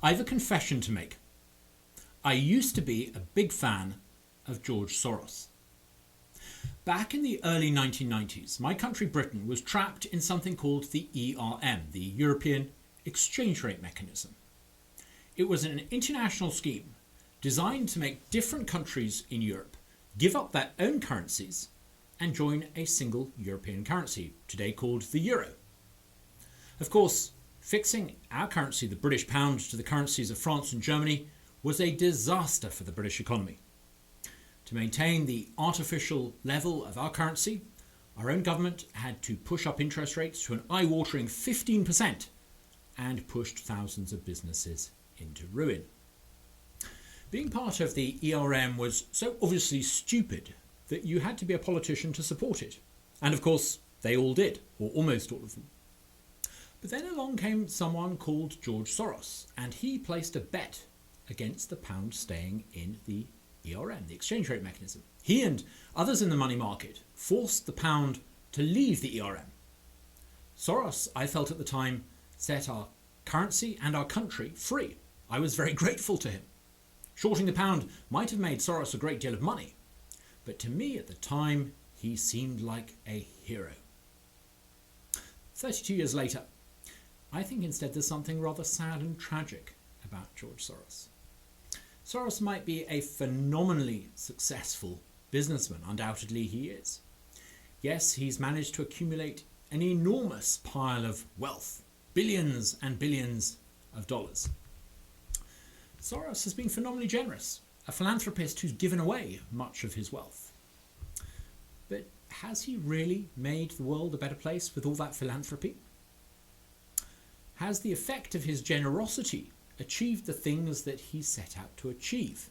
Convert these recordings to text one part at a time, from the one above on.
I have a confession to make. I used to be a big fan of George Soros. Back in the early 1990s, my country Britain was trapped in something called the ERM, the European Exchange Rate Mechanism. It was an international scheme designed to make different countries in Europe give up their own currencies and join a single European currency, today called the euro. Of course, fixing our currency, the British pound, to the currencies of France and Germany was a disaster for the British economy. To maintain the artificial level of our currency, our own government had to push up interest rates to an eye-watering 15% and pushed thousands of businesses into ruin. Being part of the ERM was so obviously stupid that you had to be a politician to support it. And of course, they all did, or almost all of them. But then along came someone called George Soros, and he placed a bet against the pound staying in the ERM, the exchange rate mechanism. He and others in the money market forced the pound to leave the ERM. Soros, I felt at the time, set our currency and our country free. I was very grateful to him. Shorting the pound might have made Soros a great deal of money, but to me at the time, he seemed like a hero. 32 years later, I think instead there's something rather sad and tragic about George Soros. Soros might be a phenomenally successful businessman, undoubtedly he is. Yes, he's managed to accumulate an enormous pile of wealth, billions and billions of dollars. Soros has been phenomenally generous, a philanthropist who's given away much of his wealth. But has he really made the world a better place with all that philanthropy? Has the effect of his generosity achieved the things that he set out to achieve?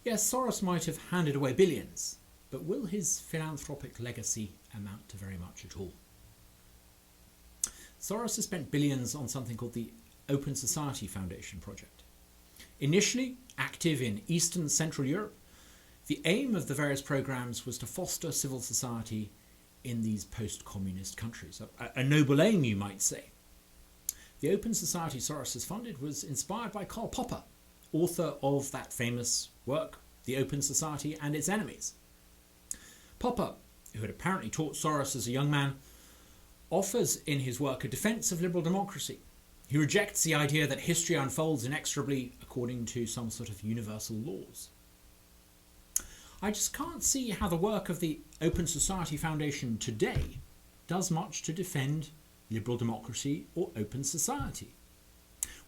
Yes, Soros might have handed away billions, but will his philanthropic legacy amount to very much at all? Soros has spent billions on something called the Open Society Foundation project. Initially active in Eastern and Central Europe, the aim of the various programs was to foster civil society in these post-communist countries. A noble aim, you might say. The Open Society Soros has funded was inspired by Karl Popper, author of that famous work, The Open Society and Its Enemies. Popper, who had apparently taught Soros as a young man, offers in his work a defence of liberal democracy. He rejects the idea that history unfolds inexorably according to some sort of universal laws. I just can't see how the work of the Open Society Foundation today does much to defend liberal democracy or open society.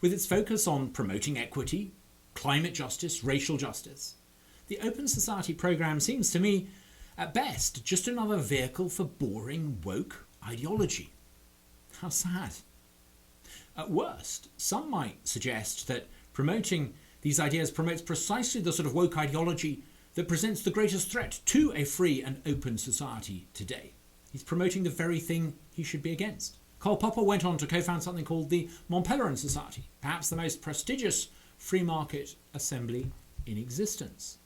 With its focus on promoting equity, climate justice, racial justice, the Open Society programme seems to me, at best, just another vehicle for boring, woke ideology. How sad. At worst, some might suggest that promoting these ideas promotes precisely the sort of woke ideology that presents the greatest threat to a free and open society today. He's promoting the very thing he should be against. Karl Popper went on to co-found something called the Mont Pelerin Society, perhaps the most prestigious free market assembly in existence.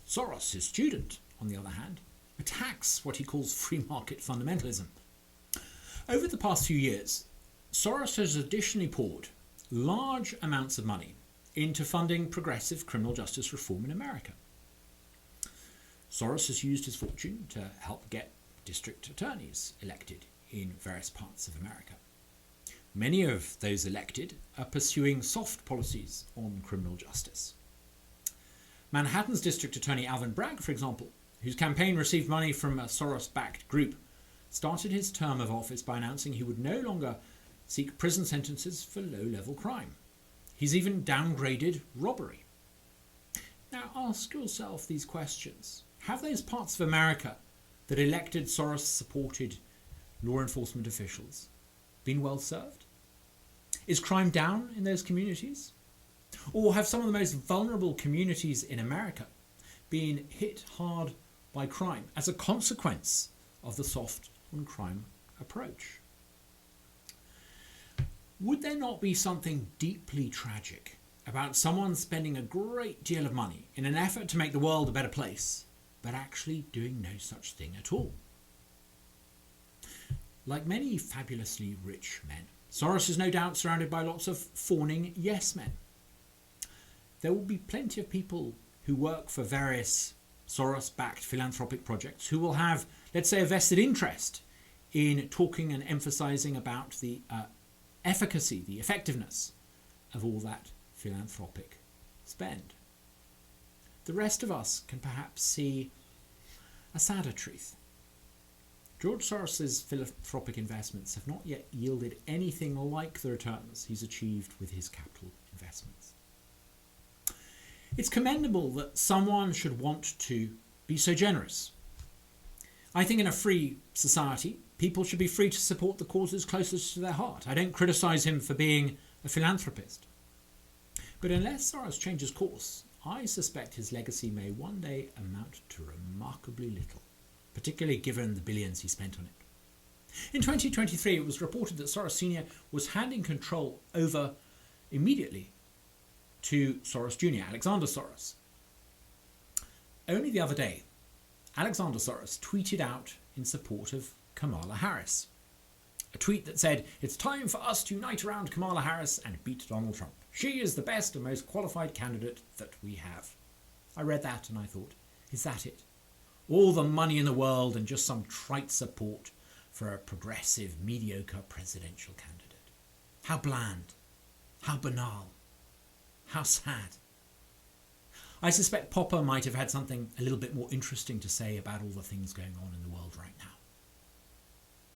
Soros, his student, on the other hand, attacks what he calls free market fundamentalism. Over the past few years, Soros has additionally poured large amounts of money into funding progressive criminal justice reform in America. Soros has used his fortune to help get district attorneys elected in various parts of America. Many of those elected are pursuing soft policies on criminal justice. Manhattan's District Attorney Alvin Bragg, for example, whose campaign received money from a Soros-backed group, started his term of office by announcing he would no longer seek prison sentences for low-level crime. He's even downgraded robbery. Now ask yourself these questions. Have those parts of America that elected Soros-supported law enforcement officials been well served? Is crime down in those communities? Or have some of the most vulnerable communities in America been hit hard by crime as a consequence of the soft on crime approach? Would there not be something deeply tragic about someone spending a great deal of money in an effort to make the world a better place, but actually doing no such thing at all? Like many fabulously rich men, Soros is no doubt surrounded by lots of fawning yes men. There will be plenty of people who work for various Soros-backed philanthropic projects who will have, let's say, a vested interest in talking and emphasising about the efficacy, the effectiveness of all that philanthropic spend. The rest of us can perhaps see a sadder truth. George Soros's philanthropic investments have not yet yielded anything like the returns he's achieved with his capital investments. It's commendable that someone should want to be so generous. I think in a free society, people should be free to support the causes closest to their heart. I don't criticise him for being a philanthropist. But unless Soros changes course, I suspect his legacy may one day amount to remarkably little, particularly given the billions he spent on it. In 2023, it was reported that Soros Sr. was handing control over immediately to Soros Jr., Alexander Soros. Only the other day, Alexander Soros tweeted out in support of Kamala Harris. A tweet that said, "It's time for us to unite around Kamala Harris and beat Donald Trump. She is the best and most qualified candidate that we have." I read that and I thought, is that it? All the money in the world and just some trite support for a progressive, mediocre presidential candidate. How bland. How banal. How sad. I suspect Popper might have had something a little bit more interesting to say about all the things going on in the world right now.